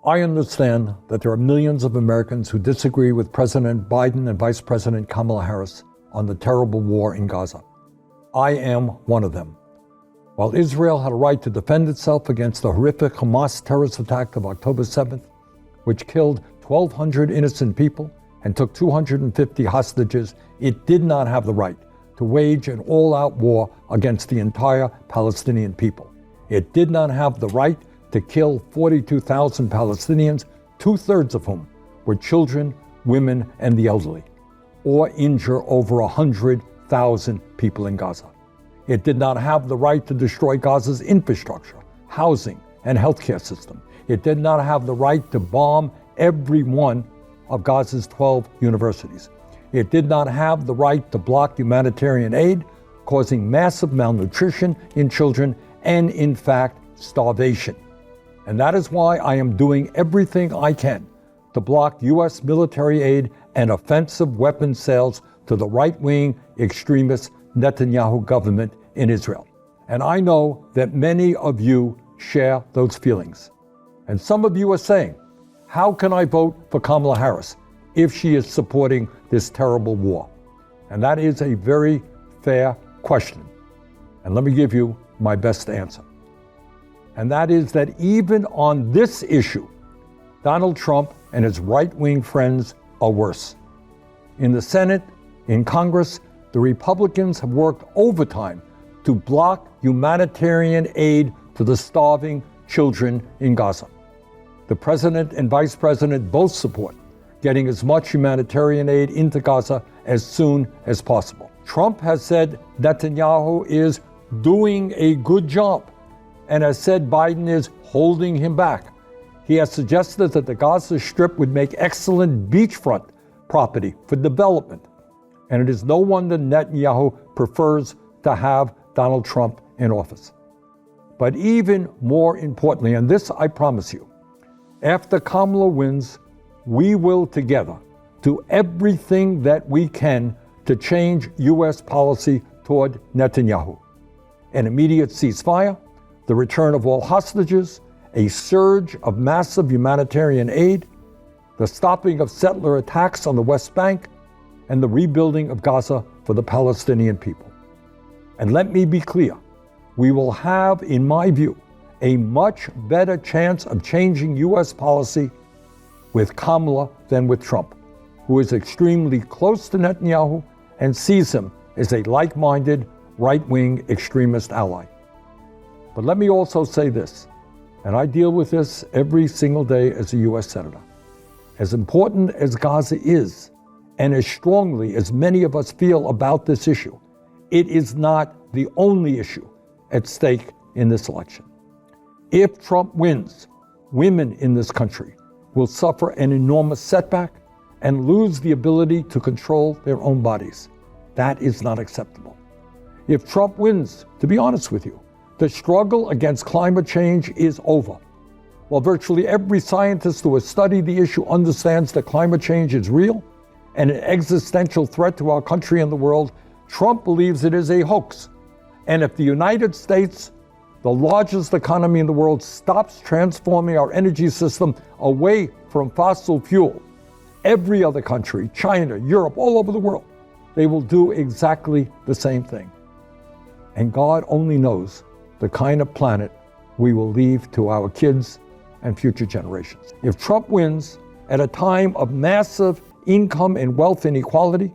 I understand that there are millions of Americans who disagree with President Biden and Vice President Kamala Harris on the terrible war in Gaza. I am one of them. While Israel had a right to defend itself against the horrific Hamas terrorist attack of October 7th, which killed 1,200 innocent people and took 250 hostages, it did not have the right to wage an all-out war against the entire Palestinian people. It did not have the right to kill 42,000 Palestinians, 2/3 of whom were children, women, and the elderly, or injure over 100,000 people in Gaza. It did not have the right to destroy Gaza's infrastructure, housing, and healthcare system. It did not have the right to bomb every one of Gaza's 12 universities. It did not have the right to block humanitarian aid, causing massive malnutrition in children and, in fact, starvation. And that is why I am doing everything I can to block U.S. military aid and offensive weapons sales to the right-wing extremist Netanyahu government in Israel. And I know that many of you share those feelings. And some of you are saying, how can I vote for Kamala Harris if she is supporting this terrible war? And that is a very fair question. And let me give you my best answer. And that is that even on this issue, Donald Trump and his right-wing friends are worse. In the Senate, in Congress, the Republicans have worked overtime to block humanitarian aid to the starving children in Gaza. The president and vice president both support getting as much humanitarian aid into Gaza as soon as possible. Trump has said Netanyahu is doing a good job and has said Biden is holding him back. He has suggested that the Gaza Strip would make excellent beachfront property for development. And it is no wonder Netanyahu prefers to have Donald Trump in office. But even more importantly, and this I promise you, after Kamala wins, we will together do everything that we can to change U.S. policy toward Netanyahu. An immediate ceasefire, the return of all hostages, a surge of massive humanitarian aid, the stopping of settler attacks on the West Bank, and the rebuilding of Gaza for the Palestinian people. And let me be clear, we will have, in my view, a much better chance of changing U.S. policy with Kamala than with Trump, who is extremely close to Netanyahu and sees him as a like-minded, right-wing extremist ally. But let me also say this, and I deal with this every single day as a U.S. Senator. As important as Gaza is, and as strongly as many of us feel about this issue, it is not the only issue at stake in this election. If Trump wins, women in this country will suffer an enormous setback and lose the ability to control their own bodies. That is not acceptable. If Trump wins, to be honest with you, the struggle against climate change is over. While virtually every scientist who has studied the issue understands that climate change is real and an existential threat to our country and the world, Trump believes it is a hoax. And if the United States, the largest economy in the world, stops transforming our energy system away from fossil fuel, every other country, China, Europe, all over the world, they will do exactly the same thing. And God only knows the kind of planet we will leave to our kids and future generations. If Trump wins at a time of massive income and wealth inequality,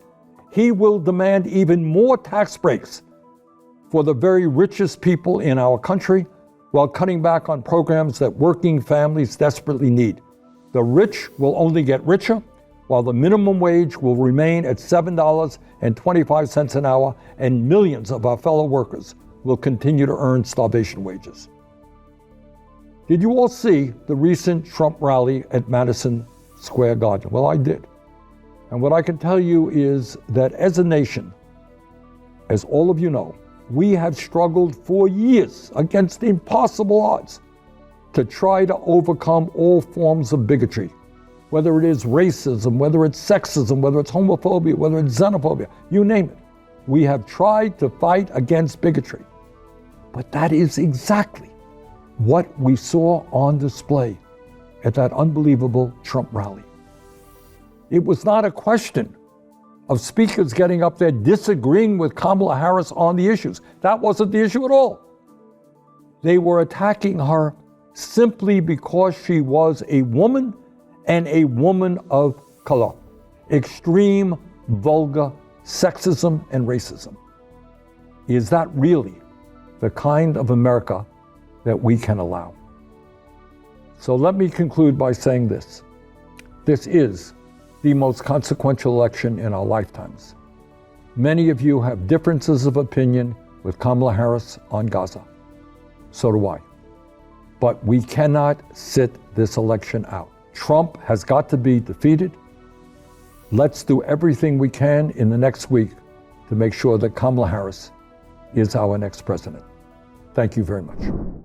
he will demand even more tax breaks for the very richest people in our country while cutting back on programs that working families desperately need. The rich will only get richer, while the minimum wage will remain at $7.25 an hour, and millions of our fellow workers will continue to earn starvation wages. Did you all see the recent Trump rally at Madison Square Garden? Well, I did. And what I can tell you is that as a nation, as all of you know, we have struggled for years against impossible odds to try to overcome all forms of bigotry, whether it is racism, whether it's sexism, whether it's homophobia, whether it's xenophobia, you name it. We have tried to fight against bigotry. But that is exactly what we saw on display at that unbelievable Trump rally. It was not a question of speakers getting up there disagreeing with Kamala Harris on the issues. That wasn't the issue at all. They were attacking her simply because she was a woman and a woman of color. Extreme, vulgar sexism and racism. Is that really the kind of America that we can allow? So let me conclude by saying this. This is the most consequential election in our lifetimes. Many of you have differences of opinion with Kamala Harris on Gaza. So do I. But we cannot sit this election out. Trump has got to be defeated. Let's do everything we can in the next week to make sure that Kamala Harris is our next president. Thank you very much.